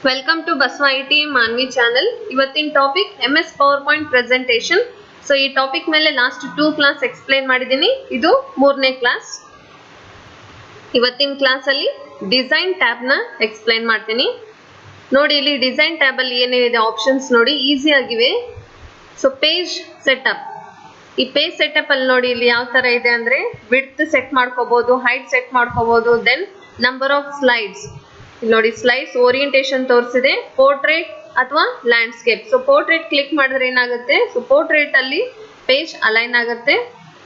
Welcome to Baswa IT Manvi channel. ಇವತ್ತಿನ topic MS PowerPoint presentation. So ಈ topic ಮೇಲೆ last 2 class explain ಮಾಡಿದ್ದೀನಿ. ಇದು 3ನೇ ಕ್ಲಾಸ್. ಇವತ್ತಿನ ಕ್ಲಾಸ್ ಅಲ್ಲಿ ಡಿಸೈನ್ ಟ್ಯಾಬ್ ನ ಎಕ್ಸ್ಪ್ಲೈನ್ ಮಾಡ್ತೀನಿ. ನೋಡಿ ಇಲ್ಲಿ ಡಿಸೈನ್ ಟ್ಯಾಬ್ ಅಲ್ಲಿ ಏನೇನಿದೆ ಆಪ್ಷನ್ಸ್ ನೋಡಿ ಈಸಿ ಆಗಿವೆ. ಸೊ ಪೇಜ್ ಸೆಟಪ್, ಈ ಪೇಜ್ ಸೆಟಪ್ ಅಲ್ಲಿ ನೋಡಿ ಇಲ್ಲಿ ಯಾವ ತರ ಇದೆ ಅಂದ್ರೆ ವಿಡ್ತ್ ಸೆಟ್ ಮಾಡ್ಕೋಬಹುದು, ಹೈಟ್ ಸೆಟ್ ಮಾಡ್ಕೋಬಹುದು, ದೆನ್ ನಂಬರ್ ಆಫ್ ಸ್ಲೈಡ್ಸ್. ಇಲ್ಲಿ ನೋಡಿ ಸ್ಲೈಡ್ಸ್ ಓರಿಯಂಟೇಶನ್ ತೋರಿಸಿದೆ, ಪೋರ್ಟ್ರೇಟ್ ಅಥವಾ ಲ್ಯಾಂಡ್ಸ್ಕೇಪ್. ಸೊ ಪೋರ್ಟ್ರೇಟ್ ಕ್ಲಿಕ್ ಮಾಡಿದ್ರೆ ಏನಾಗುತ್ತೆ, ಸೊ ಪೋರ್ಟ್ರೇಟ್ ಅಲ್ಲಿ ಪೇಜ್ ಅಲೈನ್ ಆಗುತ್ತೆ.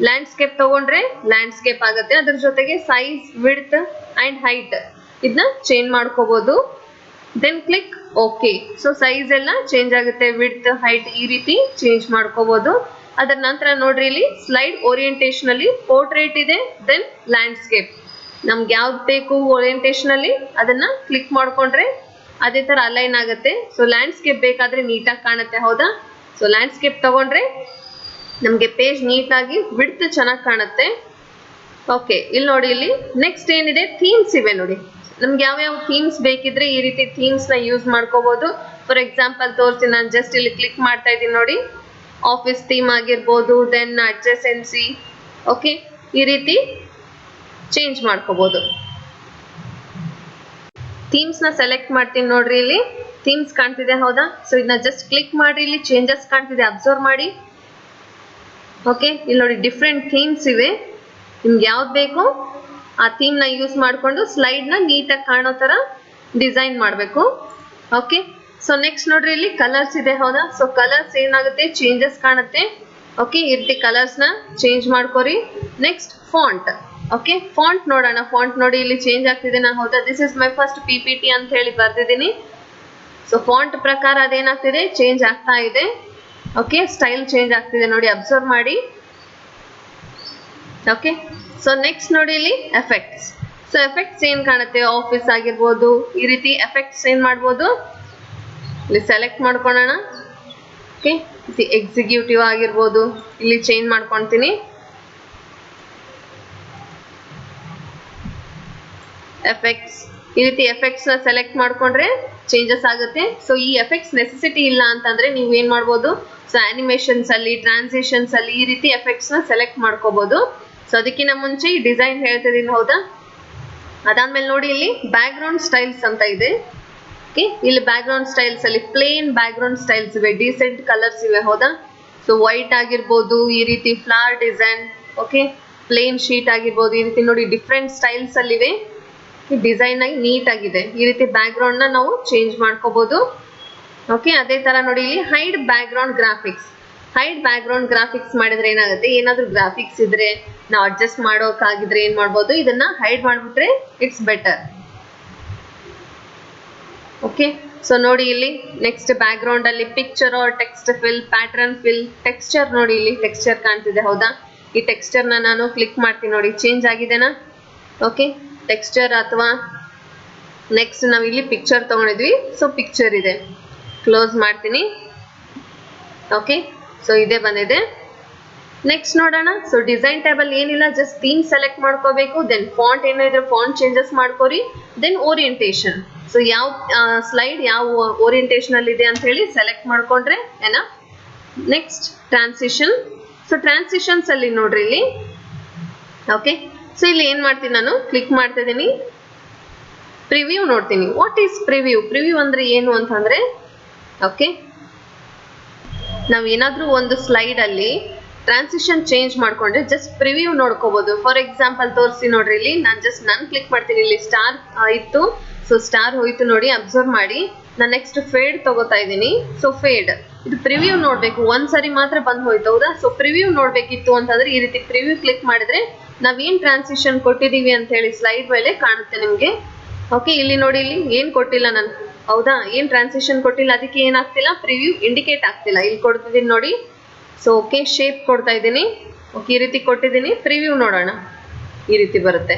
ಲ್ಯಾಂಡ್ಸ್ಕೇಪ್ ತಗೊಂಡ್ರೆ ಲ್ಯಾಂಡ್ಸ್ಕೇಪ್ ಆಗುತ್ತೆ. ಅದ್ರ ಜೊತೆಗೆ ಸೈಜ್, ವಿಡ್ತ್ ಅಂಡ್ ಹೈಟ್ ಇದನ್ನ ಚೇಂಜ್ ಮಾಡ್ಕೋಬಹುದು. Then click okay. So size ಎಲ್ಲ ಚೇಂಜ್ ಆಗುತ್ತೆ, ವಿಡ್ತ್, ಹೈಟ್ ಈ ರೀತಿ ಚೇಂಜ್ ಮಾಡ್ಕೋಬಹುದು. ಅದರ ನಂತರ ನೋಡ್ರಿ ಇಲ್ಲಿ ಸ್ಲೈಡ್ ಓರಿಯಂಟೇಶನ್ ಅಲ್ಲಿ ಪೋರ್ಟ್ರೇಟ್ ಇದೆ, ದೆನ್ ಲ್ಯಾಂಡ್ಸ್ಕೇಪ್. ನಮ್ಗೆ ಯಾವ್ದು ಬೇಕು ಓರಿಯಂಟೇಶನ್ ಅಲ್ಲಿ ಅದನ್ನ ಕ್ಲಿಕ್ ಮಾಡ್ಕೊಂಡ್ರೆ ಅದೇ ತರ ಅಲೈನ್ ಆಗುತ್ತೆ. ಸೊ ಲ್ಯಾಂಡ್ಸ್ಕೇಪ್ ಬೇಕಾದ್ರೆ ನೀಟಾಗಿ ಕಾಣುತ್ತೆ, ಹೌದಾ? ಸೊ ಲ್ಯಾಂಡ್ಸ್ಕೇಪ್ ತಗೊಂಡ್ರೆ ನಮ್ಗೆ ಪೇಜ್ ನೀಟಾಗಿ ವಿಡ್ತ್ ಚೆನ್ನಾಗಿ ಕಾಣುತ್ತೆ. ಓಕೆ, ಇಲ್ಲಿ ನೋಡಿ ಇಲ್ಲಿ ನೆಕ್ಸ್ಟ್ ಏನಿದೆ, ಥೀಮ್ಸ್ ಇವೆ ನೋಡಿ. ನಮ್ಗೆ ಯಾವ್ಯಾವ ಥೀಮ್ಸ್ ಬೇಕಿದ್ರೆ ಈ ರೀತಿ ಥೀಮ್ಸ್ ನ ಯೂಸ್ ಮಾಡ್ಕೋಬಹುದು. ಫಾರ್ ಎಕ್ಸಾಂಪಲ್ ತೋರಿಸ್ತೀನಿ, ನಾನು ಜಸ್ಟ್ ಇಲ್ಲಿ ಕ್ಲಿಕ್ ಮಾಡ್ತಾ ಇದ್ದೀನಿ ನೋಡಿ. ಆಫೀಸ್ ಥೀಮ್ ಆಗಿರ್ಬೋದು, ದೆನ್ ಅಡ್ಜಸೆನ್ಸಿ, ಓಕೆ, ಈ ರೀತಿ ಚೇಂಜ್ ಮಾಡ್ಕೋಬಹುದು. ಥೀಮ್ಸ್ ನ ಸೆಲೆಕ್ಟ್ ಮಾಡ್ತೀನಿ ನೋಡ್ರಿ, ಇಲ್ಲಿ ಥೀಮ್ಸ್ ಕಾಣ್ತಿದೆ, ಹೌದಾ? ಸೊ ಇದನ್ನ ಜಸ್ಟ್ ಕ್ಲಿಕ್ ಮಾಡಿ, ಇಲ್ಲಿ ಚೇಂಜಸ್ ಕಾಣ್ತಿದೆ, ಅಬ್ಸರ್ವ್ ಮಾಡಿ. ಓಕೆ, ಇಲ್ಲಿ ನೋಡಿ ಡಿಫ್ರೆಂಟ್ ಥೀಮ್ಸ್ ಇವೆ. ನಿಮ್ಗೆ ಯಾವ್ದು ಬೇಕು ಆ ಥೀಮ್ ನ ಯೂಸ್ ಮಾಡ್ಕೊಂಡು ಸ್ಲೈಡ್ ನ ನೀಟಾಗಿ ಕಾಣೋ ತರ ಡಿಸೈನ್ ಮಾಡಬೇಕು. ಓಕೆ, ಸೊ ನೆಕ್ಸ್ಟ್ ನೋಡ್ರಿ ಇಲ್ಲಿ ಕಲರ್ಸ್ ಇದೆ, ಹೌದಾ? ಸೊ ಕಲರ್ಸ್ ಏನಾಗುತ್ತೆ, ಚೇಂಜಸ್ ಕಾಣುತ್ತೆ. ಓಕೆ, ಈ ರೀತಿ ಕಲರ್ಸ್ ನ ಚೇಂಜ್ ಮಾಡ್ಕೋರಿ. Next font. ಓಕೆ, ಫಾಂಟ್ ನೋಡೋಣ. ಫಾಂಟ್ ನೋಡಿ ಇಲ್ಲಿ ಚೇಂಜ್ ಆಗ್ತಿದೆ, ನಾ ಹೌದಾ? This is my first PPT ಅಂತ ಹೇಳಿ ಬರ್ತಿದ್ದೀನಿ. ಸೊ ಫಾಂಟ್ ಪ್ರಕಾರ ಅದೇನಾಗ್ತಿದೆ, ಚೇಂಜ್ ಆಗ್ತಾ ಇದೆ. ಓಕೆ, ಸ್ಟೈಲ್ ಚೇಂಜ್ ಆಗ್ತಿದೆ ನೋಡಿ, ಅಬ್ಸರ್ವ್ ಮಾಡಿ. ಓಕೆ, ಸೊ ನೆಕ್ಸ್ಟ್ ನೋಡಿ ಇಲ್ಲಿ ಎಫೆಕ್ಟ್ಸ್. ಸೊ ಎಫೆಕ್ಟ್ಸ್ ಏನ್ ಕಾಣುತ್ತೆ, ಆಫೀಸ್ ಆಗಿರ್ಬೋದು, ಈ ರೀತಿ ಎಫೆಕ್ಟ್ಸ್ ಏನ್ ಮಾಡ್ಬೋದು, ಇಲ್ಲಿ ಸೆಲೆಕ್ಟ್ ಮಾಡ್ಕೊಳ್ಳೋಣ. ಓಕೆ, ಎಕ್ಸಿಕ್ಯೂಟಿವ್ ಆಗಿರ್ಬೋದು, ಇಲ್ಲಿ ಚೇಂಜ್ ಮಾಡ್ಕೊಳ್ತೀನಿ. ಎಫೆಕ್ಟ್ಸ್, ಈ ರೀತಿ ಎಫೆಕ್ಟ್ಸ್ ನ ಸೆಲೆಕ್ಟ್ ಮಾಡ್ಕೊಂಡ್ರೆ ಚೇಂಜಸ್ ಆಗುತ್ತೆ. ಸೊ ಈ ಎಫೆಕ್ಟ್ಸ್ ನೆಸೆಸಿಟಿ ಇಲ್ಲ ಅಂತಂದ್ರೆ ನೀವು ಏನ್ ಮಾಡ್ಬೋದು, ಸೊ ಆನಿಮೇಷನ್ಸ್ ಅಲ್ಲಿ, ಟ್ರಾನ್ಸಿಷನ್ಸ್ ಅಲ್ಲಿ ಈ ರೀತಿ ಎಫೆಕ್ಟ್ಸ್ ನ ಸೆಲೆಕ್ಟ್ ಮಾಡ್ಕೋಬಹುದು. ಸೊ ಅದಕ್ಕಿಂತ ಮುಂಚೆ ಈ ಡಿಸೈನ್ ಹೇಳ್ತಿದ್ದೀನಿ, ಹೌದಾ? ಅದಾದ್ಮೇಲೆ ನೋಡಿ ಇಲ್ಲಿ ಬ್ಯಾಕ್ ಗ್ರೌಂಡ್ ಸ್ಟೈಲ್ಸ್ ಅಂತ ಇದೆ. ಓಕೆ, ಇಲ್ಲಿ ಬ್ಯಾಕ್ ಗ್ರೌಂಡ್ ಸ್ಟೈಲ್ಸ್ ಅಲ್ಲಿ ಪ್ಲೇನ್ ಬ್ಯಾಕ್ ಗ್ರೌಂಡ್ ಸ್ಟೈಲ್ಸ್ ಇವೆ, ಡೀಸೆಂಟ್ ಕಲರ್ಸ್ ಇವೆ, ಹೌದಾ? ಸೊ ವೈಟ್ ಆಗಿರ್ಬೋದು, ಈ ರೀತಿ flower design, okay, plain sheet ಆಗಿರ್ಬೋದು, ಈ ರೀತಿ ನೋಡಿ ಡಿಫ್ರೆಂಟ್ ಸ್ಟೈಲ್ಸ್ ಅಲ್ಲಿ ಇವೆ. ಡಿಸೈನ್ ಆಗಿ ನೀಟ್ ಆಗಿದೆ. ಈ ರೀತಿ ಬ್ಯಾಕ್ ಗ್ರೌಂಡ್ ನ ನಾವು ಚೇಂಜ್ ಮಾಡ್ಕೋಬಹುದು. ಓಕೆ, ಅದೇ ತರ ನೋಡಿ ಇಲ್ಲಿ hide back ground graphics. Hide back ground graphics ಮಾಡಿದ್ರೆ ಏನಾಗುತ್ತೆ, ಏನಾದ್ರೂ ಗ್ರಾಫಿಕ್ಸ್ ಇದ್ರೆ ನಾವು ಅಡ್ಜಸ್ಟ್ ಮಾಡೋಕಾಗಿದ್ರೆ ಏನ್ ಮಾಡ್ಬೋದು, ಇದನ್ನ ಹೈಡ್ ಮಾಡ್ಬಿಟ್ರೆ ಇಟ್ಸ್ ಬೆಟರ್. ಓಕೆ, ಸೊ ನೋಡಿ ಇಲ್ಲಿ ನೆಕ್ಸ್ಟ್ ಬ್ಯಾಕ್ ಗ್ರೌಂಡ್ ಅಲ್ಲಿ picture or text fill, pattern fill, texture ನೋಡಿ ಇಲ್ಲಿ ಟೆಕ್ಸ್ಚರ್ ಕಾಣ್ತಿದೆ, ಹೌದಾ? ಈ ಟೆಕ್ಸ್ಚರ್ ನ ನಾನು ಕ್ಲಿಕ್ ಮಾಡ್ತೀನಿ ನೋಡಿ, ಚೇಂಜ್ ಆಗಿದೆನಾ? ಓಕೆ, ಟೆಕ್ಸ್ಚರ್ ಅಥವಾ ನೆಕ್ಸ್ಟ್ ನಾವು ಇಲ್ಲಿ ಪಿಕ್ಚರ್ ತಗೊಂಡಿದ್ವಿ, ಸೊ ಪಿಕ್ಚರ್ ಇದೆ, ಕ್ಲೋಸ್ ಮಾಡ್ತೀನಿ. ಓಕೆ, ಸೊ ಇದೇ ಬಂದಿದೆ. ನೆಕ್ಸ್ಟ್ ನೋಡೋಣ. ಸೊ ಡಿಸೈನ್ ಟ್ಯಾಬ್ ಅಲ್ಲಿ ಏನಿಲ್ಲ, ಜಸ್ಟ್ ಥೀಮ್ ಸೆಲೆಕ್ಟ್ ಮಾಡ್ಕೋಬೇಕು, ದೆನ್ ಫಾಂಟ್ ಏನಿದ್ರೆ ಫಾಂಟ್ ಚೇಂಜಸ್ ಮಾಡ್ಕೋರಿ, ದೆನ್ ಓರಿಯಂಟೇಶನ್. ಸೊ ಯಾವ ಸ್ಲೈಡ್ ಯಾವ ಓರಿಯಂಟೇಶನ್ ಅಲ್ಲಿ ಇದೆ ಅಂತ ಹೇಳಿ ಸೆಲೆಕ್ಟ್ ಮಾಡ್ಕೊಂಡ್ರೆ ಏನ. Next transition. ಸೊ ಟ್ರಾನ್ಸಿಷನ್ಸ್ ಅಲ್ಲಿ ನೋಡ್ರಿ ಇಲ್ಲಿ. ಓಕೆ, ಸೊ ಇಲ್ಲಿ ಏನ್ ಮಾಡ್ತೀನಿ, ನಾನು ಕ್ಲಿಕ್ ಮಾಡ್ತಾ ಇದ್ದೀನಿ, ಪ್ರಿವ್ಯೂ ನೋಡ್ತೀನಿ. What is preview? ಪ್ರಿವ್ಯೂ ಅಂದ್ರೆ ಏನು ಅಂತಂದ್ರೆ, ಓಕೆ, ನಾವ್ ಏನಾದ್ರೂ ಒಂದು ಸ್ಲೈಡ್ ಅಲ್ಲಿ ಟ್ರಾನ್ಸಿಷನ್ ಚೇಂಜ್ ಮಾಡ್ಕೊಂಡ್ರೆ ಜಸ್ಟ್ ಪ್ರಿವ್ಯೂ ನೋಡ್ಕೋಬಹುದು. ಫಾರ್ ಎಕ್ಸಾಂಪಲ್ ತೋರಿಸಿ ನೋಡ್ರಿ, ಇಲ್ಲಿ ನಾನು ಕ್ಲಿಕ್ ಮಾಡ್ತೀನಿ, ಇಲ್ಲಿ ಸ್ಟಾರ್ ಇತ್ತು, ಸೊ ಸ್ಟಾರ್ ಹೋಯ್ತು ನೋಡಿ, ಅಬ್ಸರ್ವ್ ಮಾಡಿ. ನಾನು ನೆಕ್ಸ್ಟ್ ಫೇಡ್ ತಗೋತಾ ಇದ್ದೀನಿ. ಸೊ ಫೇಡ್ ಇದು ಪ್ರಿವ್ಯೂ ನೋಡ್ಬೇಕು, ಒಂದ್ಸರಿ ಮಾತ್ರ ಬಂದ್ ಹೋಯ್ತು, ಹೌದಾ? ಸೊ ಪ್ರಿವ್ಯೂ ನೋಡ್ಬೇಕಿತ್ತು ಅಂತಂದ್ರೆ ಈ ರೀತಿ ಪ್ರಿವ್ಯೂ ಕ್ಲಿಕ್ ಮಾಡಿದ್ರೆ ನಾವೇನ್ ಟ್ರಾನ್ಸಿಷನ್ ಕೊಟ್ಟಿದೀವಿ ಅಂತ ಹೇಳಿ ಸ್ಲೈಡ್ ಮೇಲೆ ಕಾಣುತ್ತೆ ನಿಮ್ಗೆ. ಓಕೆ, ಇಲ್ಲಿ ನೋಡಿ, ಇಲ್ಲಿ ಏನ್ ಕೊಟ್ಟಿಲ್ಲ ನಾನು, ಹೌದಾ? ಏನ್ ಟ್ರಾನ್ಸಿಷನ್ ಕೊಟ್ಟಿಲ್ಲ, ಅದಕ್ಕೆ ಏನಾಗ್ತಿಲ್ಲ, ಪ್ರಿವ್ಯೂ ಇಂಡಿಕೇಟ್ ಆಗ್ತಿಲ್ಲ. ಇಲ್ಲಿ ಕೊಡ್ತಿದ್ದೀನಿ ನೋಡಿ. ಸೊ ಓಕೆ, ಶೇಪ್ ಕೊಡ್ತಾ ಇದ್ದೀನಿ. ಓಕೆ, ಈ ರೀತಿ ಕೊಟ್ಟಿದ್ದೀನಿ. ಪ್ರಿವ್ಯೂ ನೋಡೋಣ, ಈ ರೀತಿ ಬರುತ್ತೆ.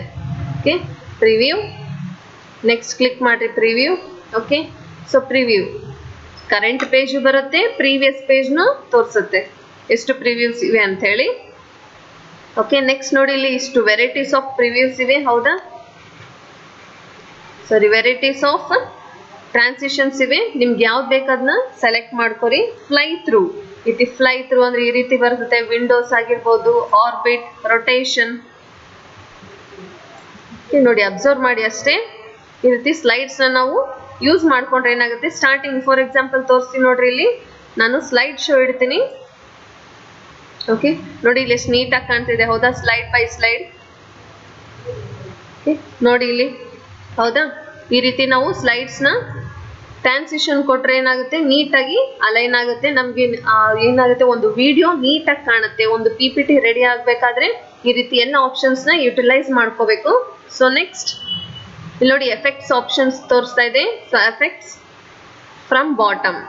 ಓಕೆ, ಪ್ರಿವ್ಯೂ, ನೆಕ್ಸ್ಟ್ ಕ್ಲಿಕ್ ಮಾಡ್ರಿ, preview. Okay, so preview current page ಬರುತ್ತೆ, ಪ್ರೀವಿಯಸ್ ಪೇಜ್ ನು ತೋರಿಸುತ್ತೆ ಎಷ್ಟು ಪ್ರಿವ್ಯೂಸ್ ಇವೆ ಅಂತ ಹೇಳಿ. ಓಕೆ, ನೆಕ್ಸ್ಟ್ ನೋಡಿ ಇಲ್ಲಿ ಇಷ್ಟು ವೆರೈಟೀಸ್ ಆಫ್ ಪ್ರಿವ್ಯೂಸ್ ಇವೆ, ಹೌದಾ? ಸಾರಿ, ವೆರೈಟೀಸ್ ಆಫ್ ಟ್ರಾನ್ಸಿಷನ್ಸ್ ಇವೆ, ನಿಮ್ಗೆ ಯಾವ್ದು ಬೇಕದನ್ನ ಸೆಲೆಕ್ಟ್ ಮಾಡ್ಕೊರಿ. ಫ್ಲೈ ಥ್ರೂ ಇತಿ ಫ್ಲೈ ಥ್ರೂ ಅಂದ್ರೆ ಈ ರೀತಿ ಬರ್ತದೆ. ವಿಂಡೋಸ್ ಆಗಿರ್ಬೋದು, ಆರ್ಬಿಟ್, ರೊಟೇಷನ್. ನೋಡಿ ಅಬ್ಸರ್ವ್ ಮಾಡಿ ಅಷ್ಟೇ. ಈ ರೀತಿ ಸ್ಲೈಡ್ಸ್ ನಾವು ಯೂಸ್ ಮಾಡ್ಕೊಂಡ್ರೆ ಏನಾಗುತ್ತೆ, ಸ್ಟಾರ್ಟಿಂಗ್ ಫಾರ್ ಎಕ್ಸಾಂಪಲ್ ತೋರಿಸ್ತೀನಿ ನೋಡ್ರಿ. ಇಲ್ಲಿ ನಾನು ಸ್ಲೈಡ್ ಶೋ ಇಡ್ತೀನಿ. ಓಕೆ ನೋಡಿ ಇಲ್ಲಿ ಎಷ್ಟು ನೀಟಾಗಿ ಕಾಣ್ತಿದೆ ಹೌದಾ, ಸ್ಲೈಡ್ ಬೈ ಸ್ಲೈಡ್. ನೋಡಿ ಇಲ್ಲಿ ಹೌದಾ, ಈ ರೀತಿ ನಾವು ಸ್ಲೈಡ್ಸ್ ನ ಟ್ರಾನ್ಸಿಷನ್ ಕೊಟ್ರೆ ಏನಾಗುತ್ತೆ, ನೀಟಾಗಿ ಅಲೈನ್ ಆಗುತ್ತೆ. ನಮ್ಗೆ ಏನಾಗುತ್ತೆ, ಒಂದು ವಿಡಿಯೋ ನೀಟಾಗಿ ಕಾಣುತ್ತೆ. ಒಂದು PPT ರೆಡಿ ಆಗ್ಬೇಕಾದ್ರೆ ಈ ರೀತಿ ಎಲ್ಲ ಆಪ್ಷನ್ಸ್ ನ ಯುಟಿಲೈಸ್ ಮಾಡ್ಕೋಬೇಕು. ಸೊ ನೆಕ್ಸ್ಟ್ ಇಲ್ಲಿ ನೋಡಿ ಎಫೆಕ್ಟ್ಸ್ ಆಪ್ಷನ್ಸ್ ತೋರಿಸ್ತಾ ಇದೆ. So effects from bottom.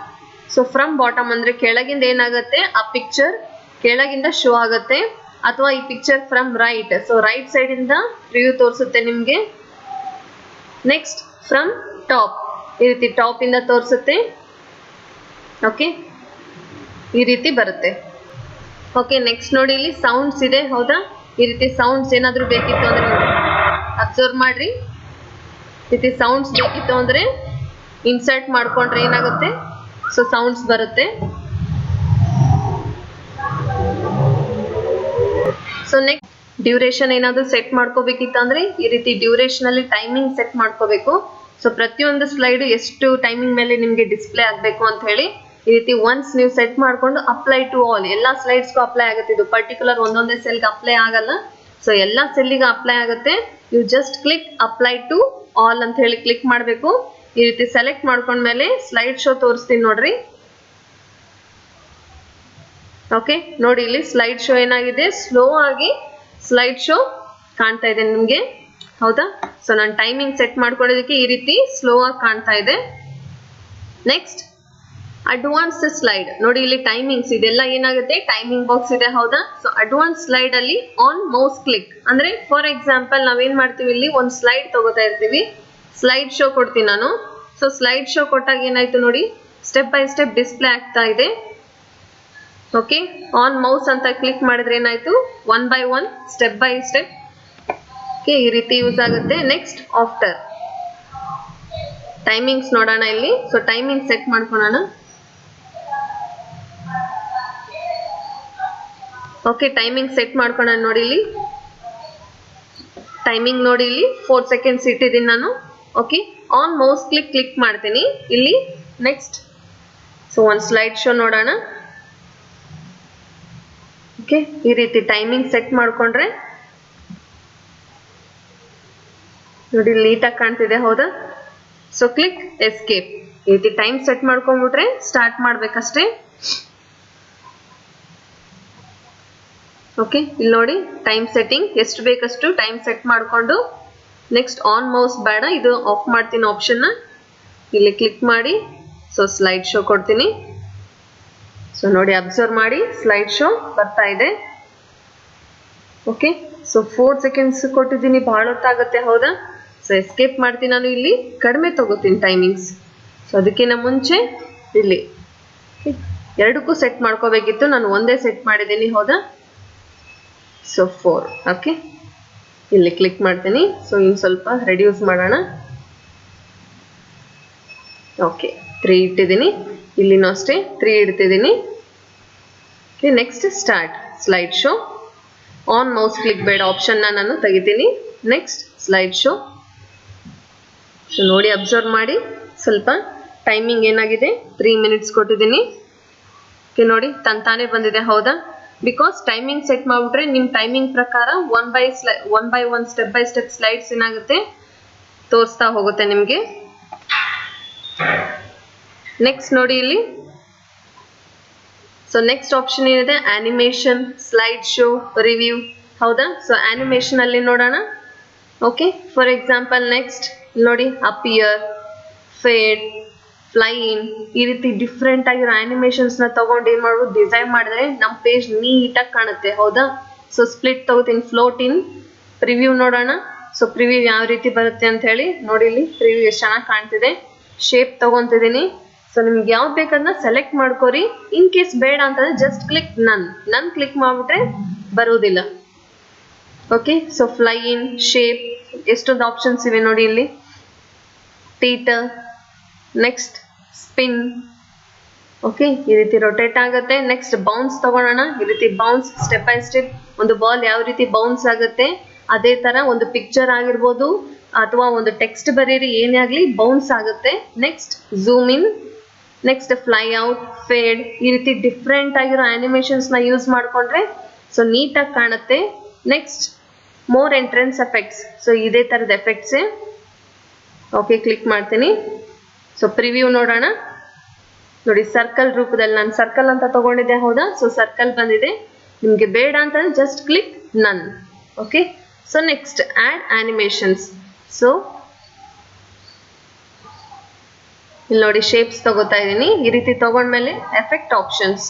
So from bottom ಅಂದ್ರೆ ಕೆಳಗಿಂದ ಏನಾಗುತ್ತೆ, ಆ ಪಿಕ್ಚರ್ ಕೆಳಗಿಂದ ಶೋ ಆಗುತ್ತೆ. ಅಥವಾ ಈ picture from right, so right side ಇಂದ ರಿವ್ಯೂ ತೋರಿಸುತ್ತೆ ನಿಮ್ಗೆ. ನೆಕ್ಸ್ಟ್ ಫ್ರಮ್ ಟಾಪ್, ಈ ರೀತಿ ಟಾಪ್ ಇಂದ ತೋರಿಸುತ್ತೆ. ಓಕೆ ಈ ರೀತಿ ಬರುತ್ತೆ. ಓಕೆ ನೆಕ್ಸ್ಟ್ ನೋಡಿ ಇಲ್ಲಿ ಸೌಂಡ್ಸ್ ಇದೆ ಹೌದಾ. ಈ ರೀತಿ ಸೌಂಡ್ಸ್ ಏನಾದ್ರು ಬೇಕಿತ್ತು ಅಂದ್ರೆ ನೋಡಿ ಅಬ್ಸರ್ವ್ ಮಾಡ್ರಿ. ಈ ರೀತಿ ಸೌಂಡ್ಸ್ ಬೇಕಿತ್ತು ಅಂದ್ರೆ ಇನ್ಸರ್ಟ್ ಮಾಡ್ಕೊಂಡ್ರೆ ಏನಾಗುತ್ತೆ, ಸೊ ಸೌಂಡ್ಸ್ ಬರುತ್ತೆ. ಸೊ ನೆಕ್ಸ್ಟ್ ಡ್ಯೂರೇಷನ್ ಏನಾದ್ರು ಸೆಟ್ ಮಾಡ್ಕೋಬೇಕಿತ್ತು ಅಂದ್ರೆ ಈ ರೀತಿ ಡ್ಯೂರೇಷನ್ ಅಲ್ಲಿ ಟೈಮಿಂಗ್ ಸೆಟ್ ಮಾಡ್ಕೋಬೇಕು. ಸೊ ಪ್ರತಿಯೊಂದು ಸ್ಲೈಡ್ ಎಷ್ಟು ಟೈಮಿಂಗ್ ಮೇಲೆ ನಿಮ್ಗೆ ಡಿಸ್ಪ್ಲೇ ಆಗ್ಬೇಕು ಅಂತ ಹೇಳಿ ಈ ರೀತಿ ಒನ್ಸ್ ನೀವು ಸೆಟ್ ಮಾಡ್ಕೊಂಡು ಅಪ್ಲೈ ಟು ಆಲ್, ಎಲ್ಲಾ ಸ್ಲೈಡ್ಸ್ಗೂ ಅಪ್ಲೈ ಆಗುತ್ತೆ. ಇದು ಪರ್ಟಿಕ್ಯುಲರ್ ಒಂದೊಂದೇ ಸೆಲ್ಗೆ ಅಪ್ಲೈ ಆಗಲ್ಲ. ಸೊ ಎಲ್ಲಾ ಸೆಲ್ಲಿಗೆ ಅಪ್ಲೈ ಆಗುತ್ತೆ. You just click apply to all ಅಂತ ಹೇಳಿ ಕ್ಲಿಕ್ ಮಾಡಬೇಕು. ಈ ರೀತಿ ಸೆಲೆಕ್ಟ್ ಮಾಡ್ಕೊಂಡ್ಮೇಲೆ ಸ್ಲೈಡ್ ಶೋ ತೋರಿಸ್ತೀನಿ ನೋಡ್ರಿ. ಓಕೆ ನೋಡಿ ಇಲ್ಲಿ ಸ್ಲೈಡ್ ಶೋ ಏನಾಗಿದೆ, ಸ್ಲೋ ಆಗಿ ಸ್ಲೈಡ್ ಶೋ ಕಾಣ್ತಾ ಇದೆ ನಿಮ್ಗೆ ಹೌದಾ. ಸೊ ನಾನು ಟೈಮಿಂಗ್ ಸೆಟ್ ಮಾಡ್ಕೊಳ್ಳೋದಕ್ಕೆ ಈ ರೀತಿ ಸ್ಲೋ ಆಗಿ ಕಾಣ್ತಾ ಇದೆ. ನೆಕ್ಸ್ಟ್ ಅಡ್ವಾನ್ಸ್ ಸ್ಲೈಡ್ ನೋಡಿ, ಇಲ್ಲಿ ಟೈಮಿಂಗ್ಸ್ ಇದೆಲ್ಲ ಏನಾಗುತ್ತೆ, ಟೈಮಿಂಗ್ ಬಾಕ್ಸ್ ಇದೆ ಹೌದಾ. ಸೊ ಅಡ್ವಾನ್ಸ್ ಸ್ಲೈಡ್ ಅಲ್ಲಿ ಆನ್ ಮೌಸ್ ಕ್ಲಿಕ್ ಅಂದ್ರೆ ಫಾರ್ ಎಕ್ಸಾಂಪಲ್ ನಾವೇನ್ ಮಾಡ್ತೀವಿ, ಇಲ್ಲಿ ಒಂದು ಸ್ಲೈಡ್ ತಗೋತಾ ಇರ್ತೀವಿ, ಸ್ಲೈಡ್ ಶೋ ಕೊಡ್ತೀನಿ ನಾನು. ಸೊ ಸ್ಲೈಡ್ ಶೋ ಕೊಟ್ಟಾಗ ಏನಾಯ್ತು ನೋಡಿ, ಸ್ಟೆಪ್ ಬೈ ಸ್ಟೆಪ್ ಡಿಸ್ಪ್ಲೇ ಆಗ್ತಾ ಇದೆ. ಓಕೆ ಆನ್ ಮೌಸ್ ಅಂತ ಕ್ಲಿಕ್ ಮಾಡಿದ್ರೆ ಏನಾಯ್ತು, one by one step by step ಈ ರೀತಿ ಯೂಸ್ ಆಗುತ್ತೆ. ನೆಕ್ಸ್ಟ್ ಆಫ್ಟರ್ ಟೈಮಿಂಗ್ಸ್ ನೋಡೋಣ ಇಲ್ಲಿ. ಸೊ ಟೈಮಿಂಗ್ ಸೆಟ್ ಮಾಡ್ಕೊಳ್ಳೋಣ. ಓಕೆ ಟೈಮಿಂಗ್ ಸೆಟ್ ಮಾಡ್ಕೊಳ್ಳೋಣ ನೋಡಿ. ಇಲ್ಲಿ ಟೈಮಿಂಗ್ ನೋಡಿ, ಇಲ್ಲಿ 4 ಸೆಕೆಂಡ್ಸ್ ಇಟ್ಟಿದ್ದೀನಿ ನಾನು. ಓಕೆ ಆನ್ ಮೌಸ್ ಕ್ಲಿಕ್ ಮಾಡ್ತೀನಿ ಇಲ್ಲಿ. ನೆಕ್ಸ್ಟ್ ಸೊ ಒಂದು ಸ್ಲೈಡ್ ಶೋ ನೋಡೋಣ. ಓಕೆ ಈ ರೀತಿ ಟೈಮಿಂಗ್ ಸೆಟ್ ಮಾಡ್ಕೊಂಡ್ರೆ ನೋಡಿ ನೀಟಾಗಿ ಕಾಣ್ತಿದೆ ಹೌದಾ. So click escape. ಈ ರೀತಿ ಟೈಮ್ ಸೆಟ್ ಮಾಡ್ಕೊಂಡ್ಬಿಟ್ರೆ ಸ್ಟಾರ್ಟ್ ಮಾಡ್ಬೇಕಷ್ಟೇ. ಓಕೆ ಇಲ್ಲಿ ನೋಡಿ ಟೈಮ್ ಸೆಟ್ಟಿಂಗ್ ಎಷ್ಟು ಬೇಕಷ್ಟು ಟೈಮ್ ಸೆಟ್ ಮಾಡ್ಕೊಂಡು ನೆಕ್ಸ್ಟ್ ಆನ್ ಮೌಸ್ ಬೇಡ, ಇದು ಆಫ್ ಮಾಡ್ತೀನಿ ಆಪ್ಷನ್ ಇಲ್ಲಿ ಕ್ಲಿಕ್ ಮಾಡಿ. ಸೊ ಸ್ಲೈಡ್ ಶೋ ಕೊಡ್ತೀನಿ. ಸೊ ನೋಡಿ ಅಬ್ಸರ್ವ್ ಮಾಡಿ ಸ್ಲೈಡ್ ಶೋ ಬರ್ತಾ ಇದೆ. ಓಕೆ ಸೊ 4 ಸೆಕೆಂಡ್ಸ್ ಕೊಟ್ಟಿದ್ದೀನಿ, ಬಹಳ ಹೊತ್ತಾಗುತ್ತೆ ಹೌದಾ. ಸೊ ಎಸ್ಕೇಪ್ ಮಾಡ್ತೀನಿ ನಾನು. ಇಲ್ಲಿ ಕಡಿಮೆ ತಗೋತೀನಿ ಟೈಮಿಂಗ್ಸ್. ಸೊ ಅದಕ್ಕಿಂತ ಮುಂಚೆ ಇಲ್ಲಿ ಎರಡಕ್ಕೂ ಸೆಟ್ ಮಾಡ್ಕೋಬೇಕಿತ್ತು, ನಾನು ಒಂದೇ ಸೆಟ್ ಮಾಡಿದ್ದೀನಿ ಹೌದಾ. ಸೊ 4 ಓಕೆ ಇಲ್ಲಿ ಕ್ಲಿಕ್ ಮಾಡ್ತೀನಿ. ಸೊ ಇನ್ನು ಸ್ವಲ್ಪ ರೆಡ್ಯೂಸ್ ಮಾಡೋಣ. ಓಕೆ 3 ಇಟ್ಟಿದ್ದೀನಿ, ಇಲ್ಲಿನೂ ಅಷ್ಟೇ 3 ಇಡ್ತಿದ್ದೀನಿ. Okay next start slide show. On mouse click ಬೇಡ ಆಪ್ಷನ್ನ ನಾನು ತೆಗಿತೀನಿ. Next slide show. ಸೊ ನೋಡಿ ಅಬ್ಸರ್ವ್ ಮಾಡಿ ಸ್ವಲ್ಪ ಟೈಮಿಂಗ್ ಏನಾಗಿದೆ, 3 ಮಿನಿಟ್ಸ್ ಕೊಟ್ಟಿದ್ದೀನಿ. ಓಕೆ ನೋಡಿ ತಾನೇ ಬಂದಿದೆ ಹೌದಾ. ಬಿಕಾಸ್ ಟೈಮಿಂಗ್ ಸೆಟ್ ಮಾಡ್ಬಿಟ್ರೆ ನಿಮ್ಮ ಟೈಮಿಂಗ್ ಪ್ರಕಾರ one by one step by step slides ಏನಾಗುತ್ತೆ ತೋರಿಸ್ತಾ ಹೋಗುತ್ತೆ ನಿಮಗೆ. ನೆಕ್ಸ್ಟ್ ನೋಡಿ ಇಲ್ಲಿ. ಸೊ ನೆಕ್ಸ್ಟ್ ಆಪ್ಷನ್ ಏನಿದೆ, ಆನಿಮೇಷನ್, ಸ್ಲೈಡ್ ಶೋ, ರಿವ್ಯೂ ಹೌದಾ. ಸೊ ಆನಿಮೇಷನ್ ಅಲ್ಲಿ ನೋಡೋಣ. ಓಕೆ ಫಾರ್ ಎಕ್ಸಾಂಪಲ್ ನೆಕ್ಸ್ಟ್ ನೋಡಿ ಅಪಿಯರ್, ಫೇಡ್, ಫ್ಲೈ ಇನ್, ಈ ರೀತಿ ಡಿಫ್ರೆಂಟ್ ಆಗಿರೋ ಆನಿಮೇಷನ್ಸ್ ನ ತಗೊಂಡು ಏನ್ ಮಾಡ್ಬೋದು, ಡಿಸೈನ್ ಮಾಡಿದ್ರೆ ನಮ್ಮ ಪೇಜ್ ನೀಟಾಗಿ ಕಾಣುತ್ತೆ ಹೌದಾ. ಸೊ ಸ್ಪ್ಲಿಟ್ ತಗೋತೀನಿ, ಫ್ಲೋಟ್ ಇನ್, ಪ್ರಿವ್ಯೂ ನೋಡೋಣ. ಸೊ ಪ್ರಿವ್ಯೂ ಯಾವ ರೀತಿ ಬರುತ್ತೆ ಅಂತ ಹೇಳಿ ನೋಡಿ. ಇಲ್ಲಿ ಪ್ರಿವ್ಯೂ ಎಷ್ಟು ಚೆನ್ನಾಗಿ ಕಾಣ್ತಿದೆ. ಶೇಪ್ ತಗೊಂತಿದ್ದೀನಿ. ಸೊ ನಿಮ್ಗೆ ಯಾವ್ದು ಬೇಕನ್ನ ಸೆಲೆಕ್ಟ್ ಮಾಡ್ಕೋರಿ. ಇನ್ ಕೇಸ್ ಬೇಡ ಅಂತಂದ್ರೆ ಜಸ್ಟ್ ಕ್ಲಿಕ್ ನನ್ ಕ್ಲಿಕ್ ಮಾಡ್ಬಿಟ್ರೆ ಬರುವುದಿಲ್ಲ. ಓಕೆ ಸೊ ಫ್ಲೈ ಇನ್, ಶೇಪ್, ಎಷ್ಟೊಂದು ಆಪ್ಷನ್ಸ್ ಇವೆ ನೋಡಿ ಇಲ್ಲಿ. ಟೀಟರ್, ನೆಕ್ಸ್ಟ್ ಸ್ಪಿನ್. ಓಕೆ, ಈ ರೀತಿ ರೊಟೇಟ್ ಆಗುತ್ತೆ. ನೆಕ್ಸ್ಟ್ ಬೌನ್ಸ್ ತಗೊಳ್ಳೋಣ. ಈ ರೀತಿ ಬೌನ್ಸ್ ಸ್ಟೆಪ್ ಬೈ ಸ್ಟೆಪ್ ಒಂದು ಬಾಲ್ ಯಾವ ರೀತಿ ಬೌನ್ಸ್ ಆಗುತ್ತೆ ಅದೇ ತರ ಒಂದು ಪಿಕ್ಚರ್ ಆಗಿರ್ಬೋದು ಅಥವಾ ಒಂದು ಟೆಕ್ಸ್ಟ್ ಬರೀರಿ ಏನೇ ಆಗ್ಲಿ ಬೌನ್ಸ್ ಆಗುತ್ತೆ. Next zoom in, next fly out, fade, ಈ ರೀತಿ ಡಿಫ್ರೆಂಟ್ ಆಗಿರೋ ಆನಿಮೇಷನ್ಸ್ ನ ಯೂಸ್ ಮಾಡ್ಕೊಂಡ್ರೆ ಸೊ ನೀಟಾಗಿ ಕಾಣುತ್ತೆ. Next more entrance effects. So ಇದೇ ತರದ ಎಫೆಕ್ಟ್ಸ್. ಓಕೆ, ಕ್ಲಿಕ್ ಮಾಡ್ತೀನಿ. ಸೊ ಪ್ರಿವ್ಯೂ ನೋಡೋಣ. ನೋಡಿ ಸರ್ಕಲ್ ರೂಪದಲ್ಲಿ ನಾನು ಸರ್ಕಲ್ ಅಂತ ತಗೊಂಡಿದ್ದೆ, ಹೌದಾ? ಸೊ ಸರ್ಕಲ್ ಬಂದಿದೆ. ನಿಮ್ಗೆ ಬೇಡ ಅಂತ just click none. Okay, so next add animations. So ಇಲ್ಲಿ ನೋಡಿ ಶೇಪ್ಸ್ ತಗೋತಾ ಇದ್ದೀನಿ. ಈ ರೀತಿ ತಗೊಂಡ್ಮೇಲೆ ಎಫೆಕ್ಟ್ ಆಪ್ಷನ್ಸ್.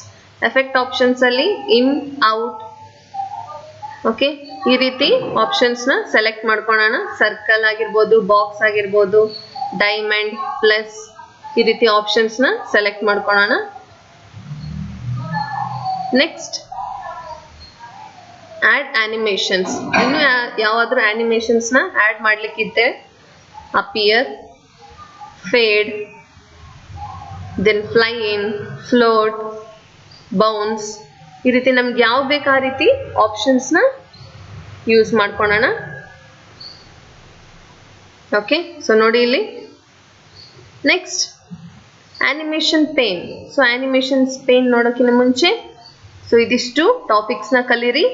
ಎಫೆಕ್ಟ್ ಆಪ್ಷನ್ಸ್ ಅಲ್ಲಿ ಇನ್ ಔಟ್. ಓಕೆ, ಈ ರೀತಿ ಆಪ್ಷನ್ಸ್ ನ ಸೆಲೆಕ್ಟ್ ಮಾಡ್ಕೊಳ್ಳೋಣ. ಸರ್ಕಲ್ ಆಗಿರ್ಬೋದು, ಬಾಕ್ಸ್ ಆಗಿರ್ಬೋದು, ಡೈಮಂಡ್, ಪ್ಲಸ್, ಈ ರೀತಿ ಆಪ್ಷನ್ಸ್ ನ ಸೆಲೆಕ್ಟ್ ಮಾಡ್ಕೊಳ್ಳೋಣ. Next add animations. ಇನ್ನು ಯಾವಾದ್ರೂ ಆನಿಮೇಷನ್ಸ್ ನ ಆಡ್ ಮಾಡ್ಲಿಕ್ಕಿದ್ದೆ appear, fade, then fly in, float, bounce, ಈ ರೀತಿ ನಮ್ಗೆ ಯಾವ ಬೇಕು ಆ ರೀತಿ ಆಪ್ಷನ್ಸ್ ನ ಯೂಸ್ ಮಾಡ್ಕೊಳ್ಳೋಣ. ಓಕೆ, ಸೊ ನೋಡಿ ಇಲ್ಲಿ next animation pane. So animation pane ನೋಡೋಕ್ಕಿಂತ ಮುಂಚೆ ಸೊ ಇದಿಷ್ಟು ಟಾಪಿಕ್ಸ್ ನ ಕಲೀರಿ.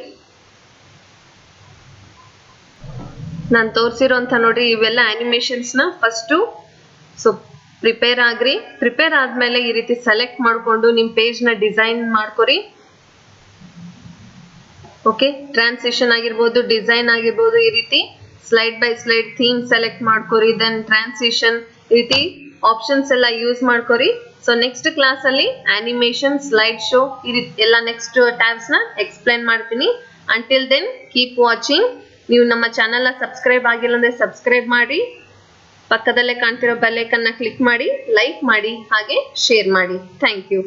ನಾನು ತೋರಿಸಿರೋಂಥ ನೋಡಿ ಇವೆಲ್ಲ ಆನಿಮೇಷನ್ಸ್ ನ ಫಸ್ಟು ಸೊ ಪ್ರಿಪೇರ್ ಆಗ್ರಿ. ಪ್ರಿಪೇರ್ ಆದ್ಮೇಲೆ ಈ ರೀತಿ ಸೆಲೆಕ್ಟ್ ಮಾಡ್ಕೊಂಡು ನಿಮ್ ಪೇಜ್ ನ ಡಿಸೈನ್ ಮಾಡ್ಕೊರಿ. ಓಕೆ, ಟ್ರಾನ್ಸಿಷನ್ ಆಗಿರ್ಬೋದು, ಡಿಸೈನ್ ಆಗಿರ್ಬೋದು, ಈ ರೀತಿ slide by slide theme select ಮಾಡ್ಕೊರಿ. ದೆನ್ ಟ್ರಾನ್ಸಿಷನ್, ಈ ರೀತಿ ಆಪ್ಷನ್ಸ್ ಎಲ್ಲ ಯೂಸ್ ಮಾಡ್ಕೊರಿ. ಸೊ ನೆಕ್ಸ್ಟ್ ಕ್ಲಾಸ್ ಅಲ್ಲಿ ಆನಿಮೇಷನ್, ಸ್ಲೈಡ್ ಶೋ, ಈ ರೀತಿ ಎಲ್ಲ ನೆಕ್ಸ್ಟ್ ಟ್ಯಾಬ್ಸ್ ನ ಎಕ್ಸ್ಪ್ಲೈನ್ ಮಾಡ್ತೀನಿ. Until then keep watching. ನೀವು ನಮ್ಮ ಚಾನೆಲ್ ನ ಸಬ್ಸ್ಕ್ರೈಬ್ ಆಗಿಲ್ಲ ಅಂದ್ರೆ ಸಬ್ಸ್ಕ್ರೈಬ್ ಮಾಡಿ, ಪಕ್ಕದಲ್ಲೇ ಕಾಣ್ತಿರೋ ಬೆಲ್ ಐಕಾನ್ ನ ಕ್ಲಿಕ್ ಮಾಡಿ, ಲೈಕ್ ಮಾಡಿ, ಹಾಗೆ ಶೇರ್ ಮಾಡಿ. Thank you.